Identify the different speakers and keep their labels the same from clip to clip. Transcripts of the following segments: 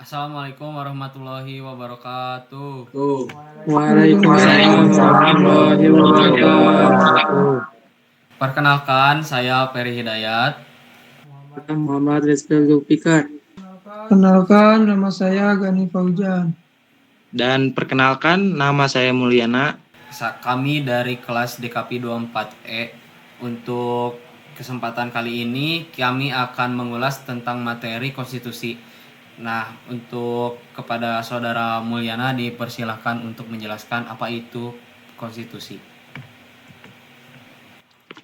Speaker 1: Assalamualaikum warahmatullahi wabarakatuh.
Speaker 2: Waalaikumsalam warahmatullahi wabarakatuh.
Speaker 1: Perkenalkan, saya Peri Hidayat.
Speaker 2: Muhammad Rizky Zulfikar.
Speaker 3: Kenalkan, nama saya Gani Faujan.
Speaker 4: Dan perkenalkan, nama saya Mulyana.
Speaker 1: Kami dari kelas DKP 24E. Untuk kesempatan kali ini kami akan mengulas tentang materi konstitusi. Nah, untuk kepada saudara Mulyana dipersilahkan untuk menjelaskan apa itu konstitusi.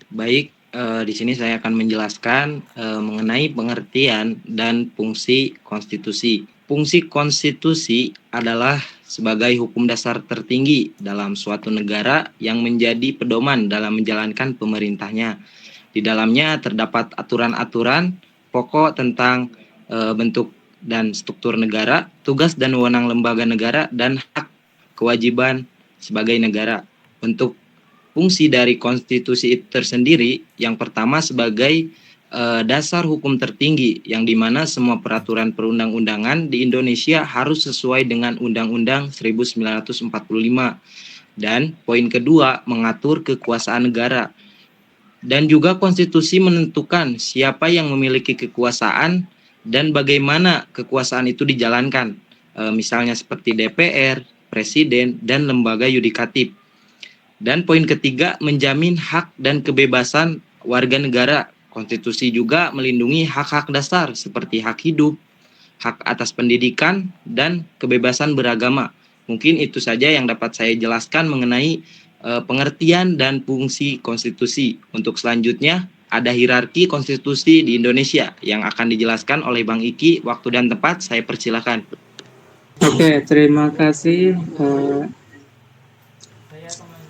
Speaker 4: Baik, di sini saya akan menjelaskan mengenai pengertian dan fungsi konstitusi. Fungsi konstitusi adalah sebagai hukum dasar tertinggi dalam suatu negara yang menjadi pedoman dalam menjalankan pemerintahnya. Di dalamnya terdapat aturan-aturan pokok tentang bentuk dan struktur negara, tugas dan wewenang lembaga negara, dan hak kewajiban sebagai negara. Untuk fungsi dari konstitusi itu tersendiri, yang pertama sebagai dasar hukum tertinggi, yang dimana semua peraturan perundang-undangan di Indonesia harus sesuai dengan Undang-Undang 1945. Dan poin kedua, mengatur kekuasaan negara. Dan juga konstitusi menentukan siapa yang memiliki kekuasaan dan bagaimana kekuasaan itu dijalankan. Misalnya seperti DPR, Presiden, dan lembaga yudikatif. Dan poin ketiga, menjamin hak dan kebebasan warga negara. Konstitusi juga melindungi hak-hak dasar seperti hak hidup, hak atas pendidikan, dan kebebasan beragama. Mungkin itu saja yang dapat saya jelaskan mengenai pengertian dan fungsi konstitusi. Untuk selanjutnya, ada hierarki konstitusi di Indonesia yang akan dijelaskan oleh Bang Iki. Waktu dan tempat saya persilakan.
Speaker 2: Oke, terima kasih.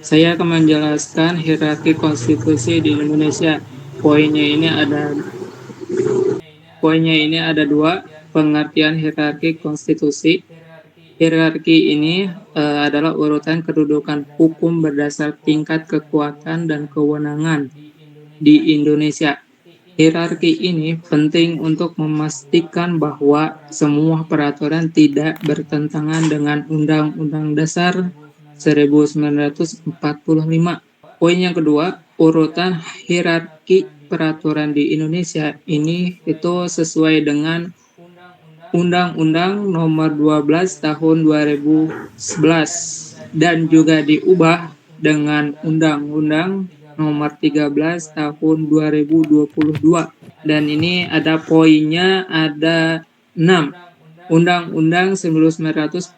Speaker 2: Saya akan menjelaskan hierarki konstitusi di Indonesia. Poinnya ini ada dua. Pengertian hierarki konstitusi. Hierarki ini adalah urutan kedudukan hukum berdasar tingkat kekuatan dan kewenangan di Indonesia. Hierarki ini penting untuk memastikan bahwa semua peraturan tidak bertentangan dengan Undang-Undang Dasar 1945. Poin yang kedua, urutan hierarki peraturan di Indonesia ini itu sesuai dengan Undang-Undang Nomor 12 Tahun 2011 dan juga diubah dengan Undang-Undang Nomor 13 Tahun 2022. Dan ini ada poinnya, ada 6. Undang-Undang 1945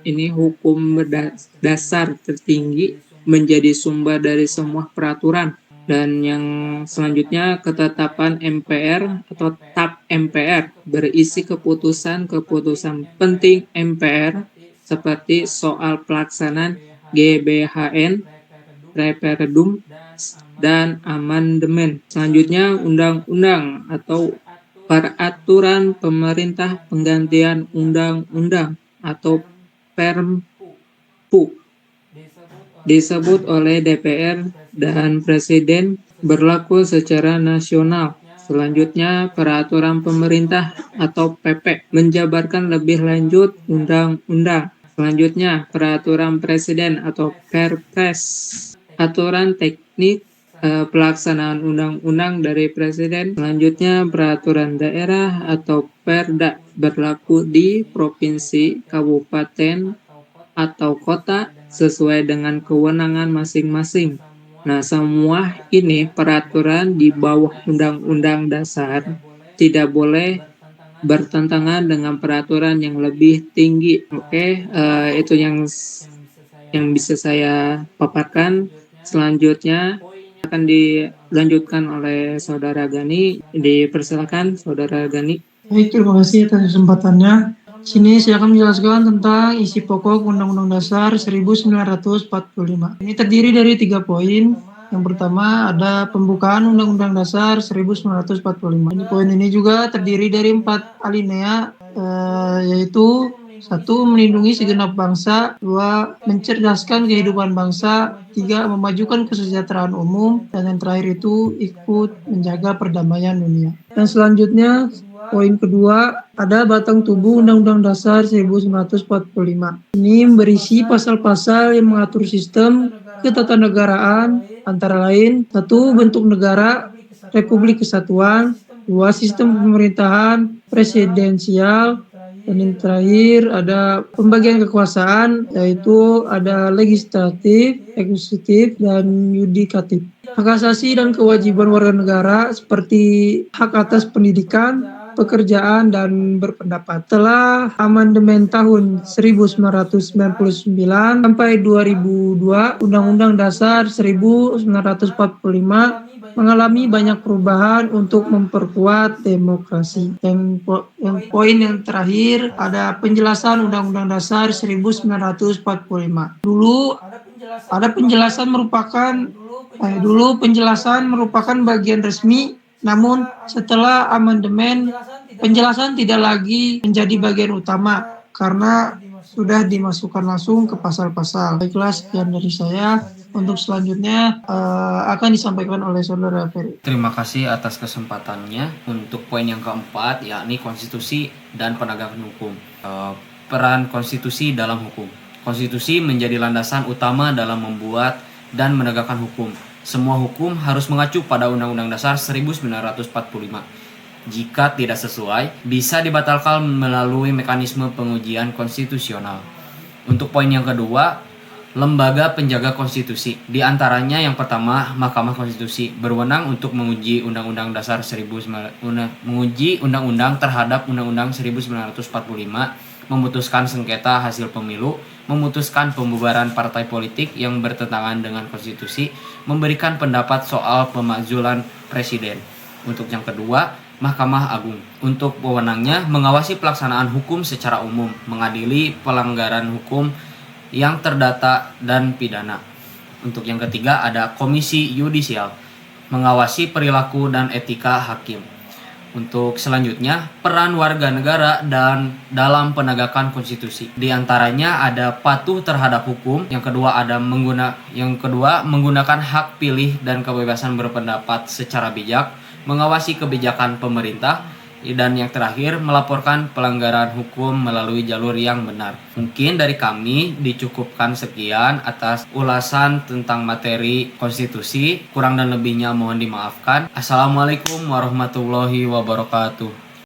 Speaker 2: ini hukum dasar tertinggi, menjadi sumber dari semua peraturan. Dan yang selanjutnya, ketetapan MPR atau TAP MPR berisi keputusan-keputusan penting MPR seperti soal pelaksanaan GBHN, referendum, dan amandemen. Selanjutnya, undang-undang atau peraturan pemerintah penggantian undang-undang atau Perpu disebut oleh DPR dan Presiden, berlaku secara nasional. Selanjutnya, peraturan pemerintah atau PP menjabarkan lebih lanjut undang-undang. Selanjutnya, peraturan Presiden atau Perpres, aturan teknik pelaksanaan undang-undang dari Presiden. Selanjutnya, peraturan daerah atau Perda berlaku di provinsi, kabupaten, atau kota sesuai dengan kewenangan masing-masing. Nah, semua ini peraturan di bawah Undang-Undang Dasar tidak boleh bertentangan dengan peraturan yang lebih tinggi. Oke, itu yang bisa saya paparkan. Selanjutnya akan dilanjutkan oleh Saudara Gani. Dipersilakan Saudara Gani.
Speaker 3: Baik, terima kasih atas kesempatannya. Sini saya akan menjelaskan tentang isi pokok Undang-Undang Dasar 1945. Ini terdiri dari 3 poin. Yang pertama ada pembukaan Undang-Undang Dasar 1945. Poin ini juga terdiri dari 4 alinea, yaitu 1. Melindungi segenap bangsa. 2. Mencerdaskan kehidupan bangsa. 3. Memajukan kesejahteraan umum. Dan yang terakhir itu ikut menjaga perdamaian dunia. Dan selanjutnya poin kedua, ada batang tubuh Undang-Undang Dasar 1945. Ini berisi pasal-pasal yang mengatur sistem ketatanegaraan, antara lain, 1. Bentuk negara, Republik Kesatuan, 2. Sistem pemerintahan, presidensial, dan yang terakhir ada pembagian kekuasaan, yaitu ada legislatif, eksekutif, dan yudikatif. Hak asasi dan kewajiban warga negara seperti hak atas pendidikan, pekerjaan, dan berpendapat. Setelah amandemen tahun 1999 sampai 2002, Undang-Undang Dasar 1945 mengalami banyak perubahan untuk memperkuat demokrasi. Yang poin yang terakhir ada penjelasan Undang-Undang Dasar 1945. Dulu penjelasan merupakan bagian resmi, namun setelah amandemen penjelasan tidak lagi menjadi bagian utama karena sudah dimasukkan langsung ke pasal-pasal. Baiklah, sekian dari saya. Untuk selanjutnya akan disampaikan oleh Saudara Ferry.
Speaker 1: Terima kasih atas kesempatannya. Untuk poin yang keempat, yakni konstitusi dan penegakan hukum. Peran konstitusi dalam hukum. Konstitusi menjadi landasan utama dalam membuat dan menegakkan hukum. Semua hukum harus mengacu pada Undang-Undang Dasar 1945. Jika tidak sesuai, bisa dibatalkan melalui mekanisme pengujian konstitusional. Untuk poin yang kedua, lembaga penjaga konstitusi. Di antaranya yang pertama, Mahkamah Konstitusi berwenang untuk menguji Undang-Undang Dasar menguji undang-undang terhadap Undang-Undang 1945, memutuskan sengketa hasil pemilu, memutuskan pembubaran partai politik yang bertentangan dengan konstitusi, memberikan pendapat soal pemakzulan presiden. Untuk yang kedua, Mahkamah Agung. Untuk wewenangnya mengawasi pelaksanaan hukum secara umum, mengadili pelanggaran hukum yang terdata dan pidana. Untuk yang ketiga ada Komisi Yudisial, mengawasi perilaku dan etika hakim. Untuk selanjutnya, peran warga negara dan dalam penegakan konstitusi. Di antaranya ada patuh terhadap hukum, yang kedua menggunakan hak pilih dan kebebasan berpendapat secara bijak, mengawasi kebijakan pemerintah, dan yang terakhir melaporkan pelanggaran hukum melalui jalur yang benar. Mungkin dari kami dicukupkan sekian atas ulasan tentang materi konstitusi. Kurang dan lebihnya mohon dimaafkan. Assalamualaikum warahmatullahi wabarakatuh.